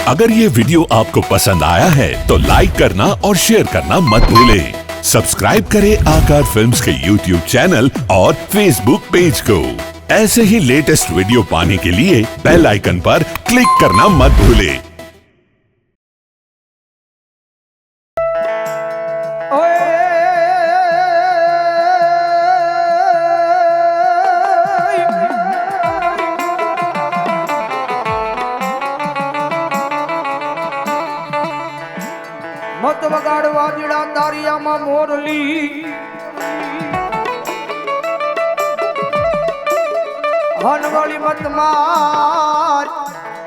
अगर ये वीडियो आपको पसंद आया है तो लाइक करना और शेयर करना मत भूलें। सब्सक्राइब करें आकार फिल्म्स के YouTube चैनल और Facebook पेज को। ऐसे ही लेटेस्ट वीडियो पाने के लिए बेल आइकन पर क्लिक करना मत भूलें। मत वगाड़वा जीड़ा तारिया मा मोरली हनवाली मत मार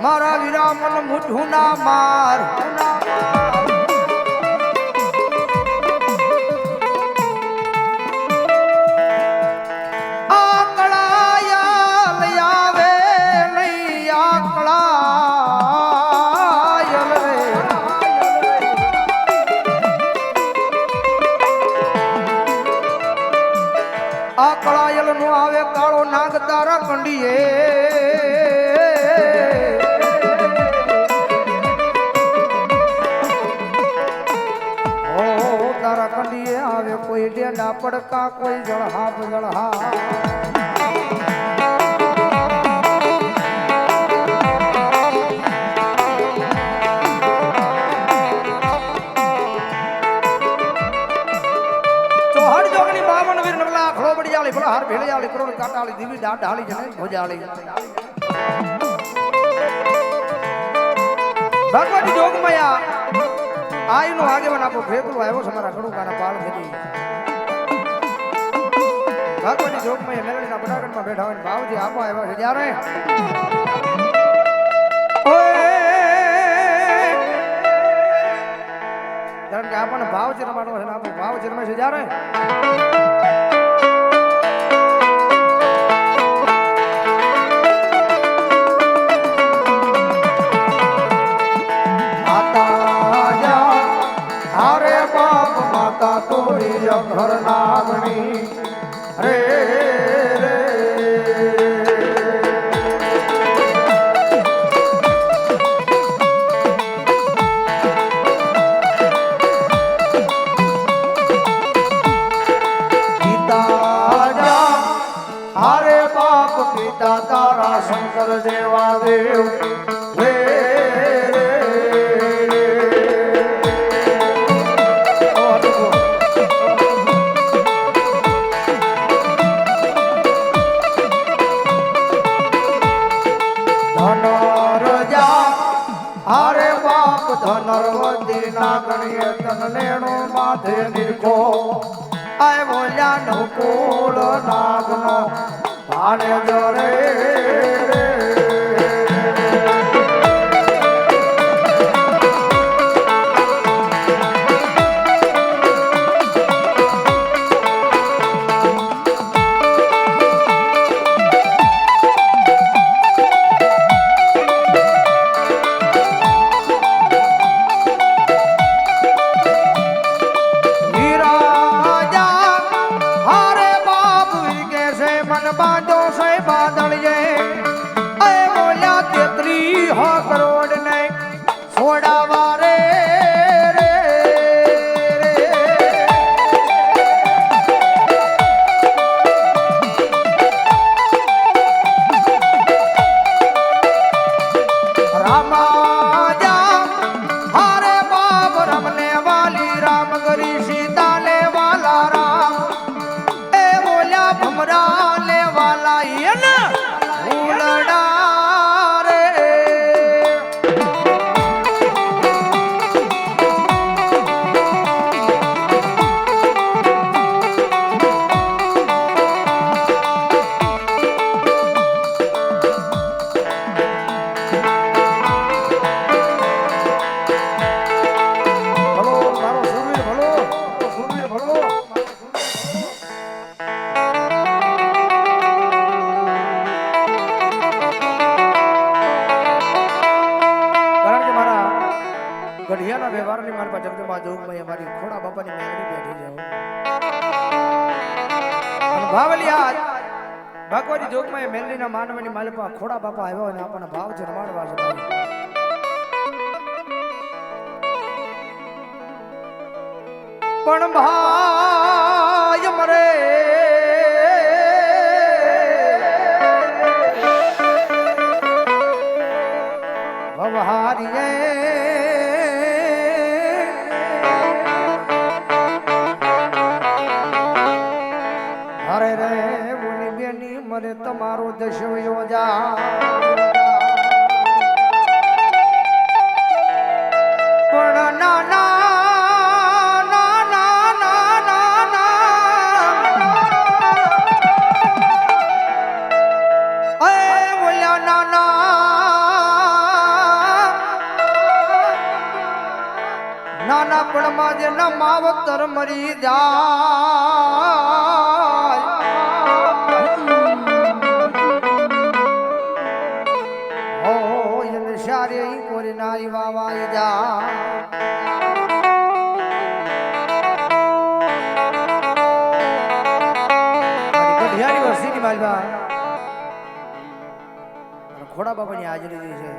मारा वीरा मन मुठू ना मार आकड़ायल नो आवे कालो नाग तारा कंडीए ओ तारा कंडीए आवे कोई डेंडा पड़का कोई जड़हा जड़हा हार भेड़े वाली करोड़ काटा वाली दीवी डाट ढाली जने भोजा वाली भगवान जोग माया आई नो आगे बना को फेकू आयो हमारा कड़ू का ना पाल भेजी भगवान जोग माया मेरे ना बड़ागन में बैठा है बाबूजी आपो आयो जा रहे ओए धन के आपन बाबूजी रमानो है ना बाबूजी में से जा रहे घर नागणी रे रे पिता जा हरे बाप पिता तारा शंकर देवा देव रे धनर्वती नागणीय तन लेणो माथे निरखो आय बोल्या नुकूल नागनो भाने जरे करोड़ ने छोड़ा वारे रामा जा हरे बाप रमने वाली राम गरी सीता ले वाला राम ए बोला भमरा ले वाला ये ना उलड़ा गढ़ियाना व्यवहार ने मारे जगदम्बा जोग में हमारी खोड़ा बापा ने मेहंदी बैठी जाओ भावलिया भगवानी जोग में मेहंदी ना मानवनी मालपा खोड़ा बापा आयो ने अपना भाव से रमाड़वा से પણ ભાઈ મરે ભવહારીએ હરે રે બોલી બેની મને તમારો દશવયો જા પણ નાના નાના પણમાં જેના માવતર મરી જાય હો એને શારે કોરી નારી વાવાઈ જા ગઢિયારી વસ્તીની માલબા ખોડા બાપાની હાજરી છે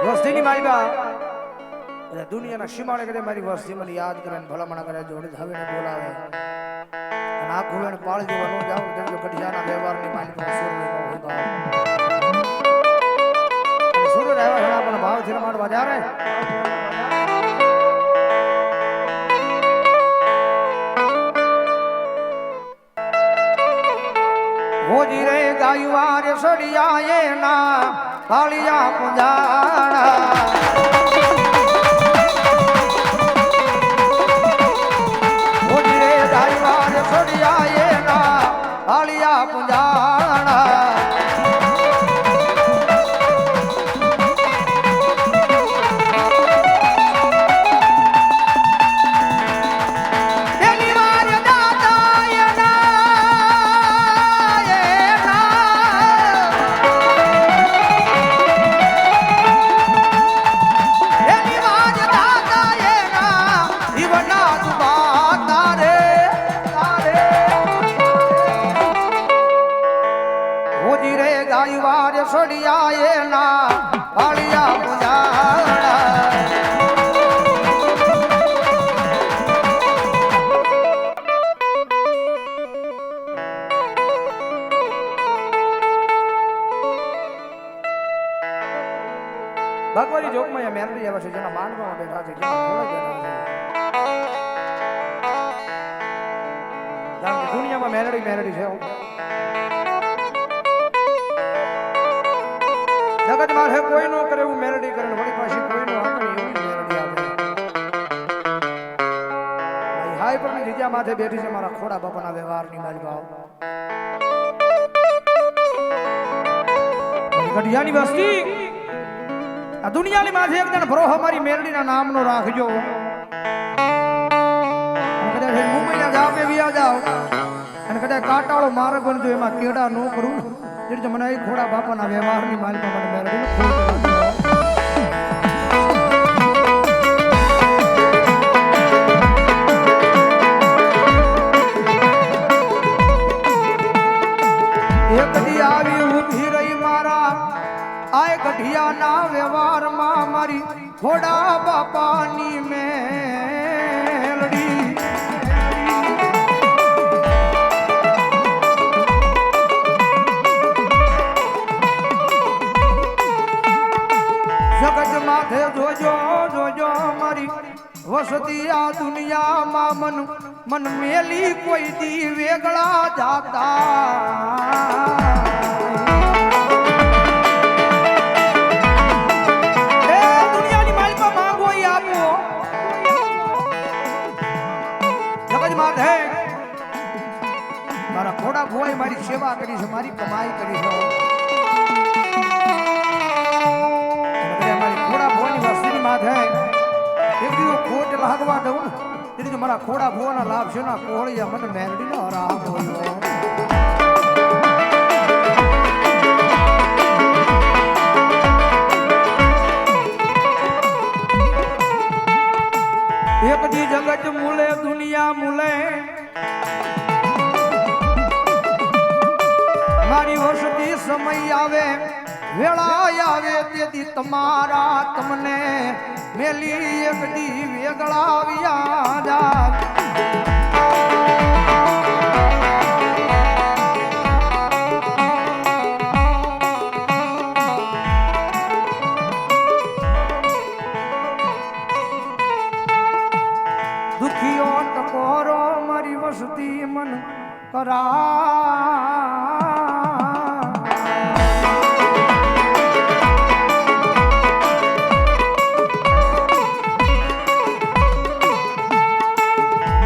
વસ્તીની માલબા એટલે દુનિયાના સીમાડે કરે મારી વસ્તી મને યાદ કરે ને ભલામણા કરે જોડી હવે બોલાવે અને આખું એને પાળી દેવા ન જાવ તો ગઢિયાના વ્યવહારની માલબા સુર નો હોય ભાવ સુર આવ્યા ઘણા પણ ભાવ થી મારવા જારે હોજી રે ગાયુઆ રે સડિયા એના પાળિયા પુંજાણા હોજી રે ગાયુઆ રે સડિયા એના પાળિયા પુંજાણા સડિયા એના પાળિયા પુંજાણા ભગવાનની જોગમાં એ મેલડી આવે છે જેના માનવામાં બેઠા છે જેના ઘોડા બેઠા છે કારણ કે દુનિયામાં મેલડી છે જગત મારે કોઈ નો કરે એવું મેલડી કરે વળી પાછી કોઈ નો આપે એવી મેલડી આપે ભાઈ હાઈ પર ની જગ્યા માથે બેઠી છે મારા ખોડા બાપાના વ્યવહારની મારી ભાવ ગઢિયાની વસ્તી આ દુનિયાની માથે એક જણ ભરોહો મારી મેલડીના નામનો રાખજો કદાચ મુંબઈના જાવ કે વિયા જાવ અને કદાચ કાંટાળો માર્ગ બનજો એમાં કેડા ન કરું એટલે મને એ ખોડા બાપાના વ્યવહારની માલમાં મને મેળવીને એક દી આવી ઊભી રહી મારા આ ગઢિયાના વ્યવહારમાં મારી ખોડા બાપાની મેલડી જગત માથે જોજો જોજો મારી વસતી આ દુનિયામાં મન મેલી કોઈ દી વેગળા જાતા એ દુનિયાની માલિકા માંગો ઈ આપો જગત માથે મારા ખોડા ભોય મારી સેવા કરી છે મારી કમાઈ કરી છે માથે એક દિવસ ખોટ લાગવા દઉં એટલે મારા ખોડા ભોવાના લાભ છે ના કોળિયા મને મેલડી નો હરામ બોલ્યો એક દી જગત મૂલે દુનિયા મૂલે મારી વસતી સમય આવે વેળા આવે તેથી તમારા તમને મેલી એક દી વેગળાવ્યા જાય દુખીઓ ટકોરો મારી વસતી મન કરા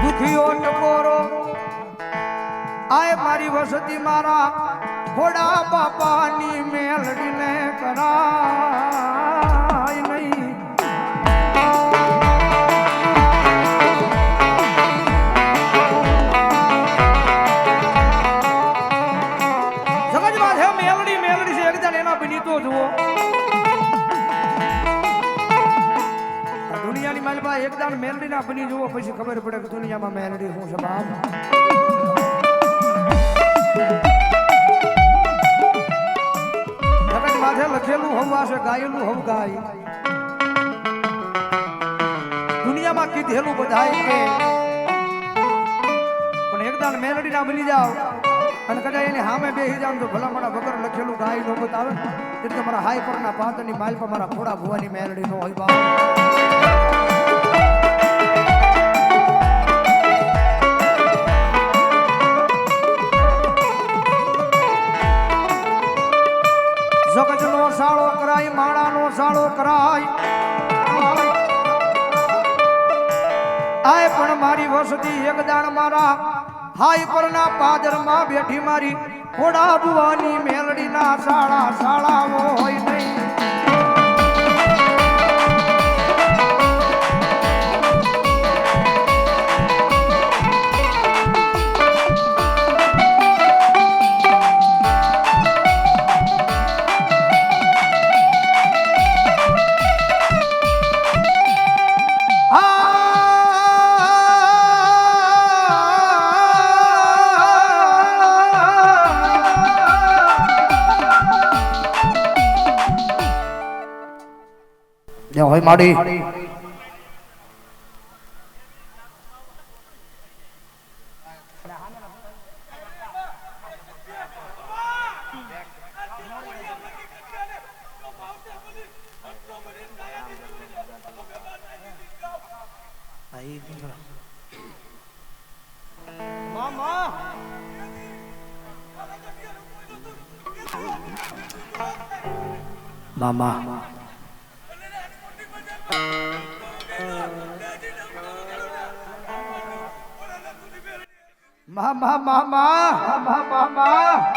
દુખીઓ ટકોરો આય મારી વસતી મારા ઘોડા બાપાની મેલડીને કરાય નહીં દુનિયાની માલમાં એક દાણ મેલડી ના બની જુઓ પછી ખબર પડે કે દુનિયામાં મેલડી શું છે બાપ જગત માથે લખેલું હવા છે ગાયેલું હવ ગાય દુનિયામાં કીધેલું બધાય કે પણ એક દાણ મેલડી ના બની જાઓ અને કદાચ એની સામે બેસી જાવ તો ભલા મારા વગર લખેલું ગાય નોબત આવે એટલે મારા હાઈ પરના પાતની માલ પર મારા ખોડા ભુવાની મેલડી નો હોય બાપ જગતનો સાળો કરાય માણાનો સાળો કરાય આય પણ મારી વસતી એક દાણ મારા હાઈ પરના પાદરમાં બેઠી મારી ખોડા ભુવાની મેલડીના સાળા સાળાઓ હોય નહીં હોય માડી મામા મામા મામા મામા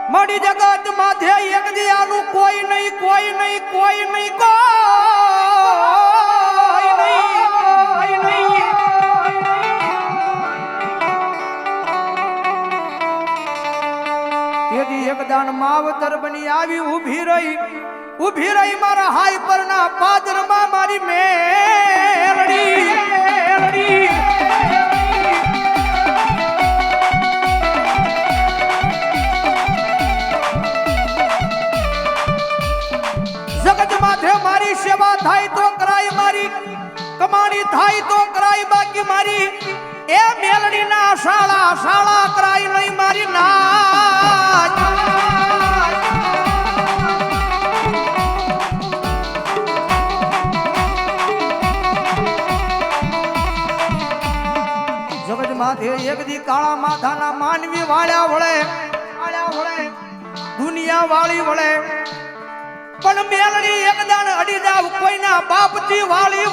મારી જગત માથે એક દિયાનું કોઈ નહીં કોઈ નહીં કોઈ નહીં કોઈ નહીં તેથી એક દાન માવતર બની આવી ઊભી રહી મારા હાઈ પરના પાદરમાં મારી મેલડી જગત માથે મારી સેવા થાય તો કરાય મારી કમાણી થાય તો કરાય બાકી મારી એ મેલડીના શાળા શાળા કરાય નહીં મારી નાચ જગત માથે એક દી કાળા માથાના માનવી વાળ્યા વળે દુનિયા વાળી વળે પણ મેલડી એક દાણ અડી જાવ કોઈના બાપથી વાળી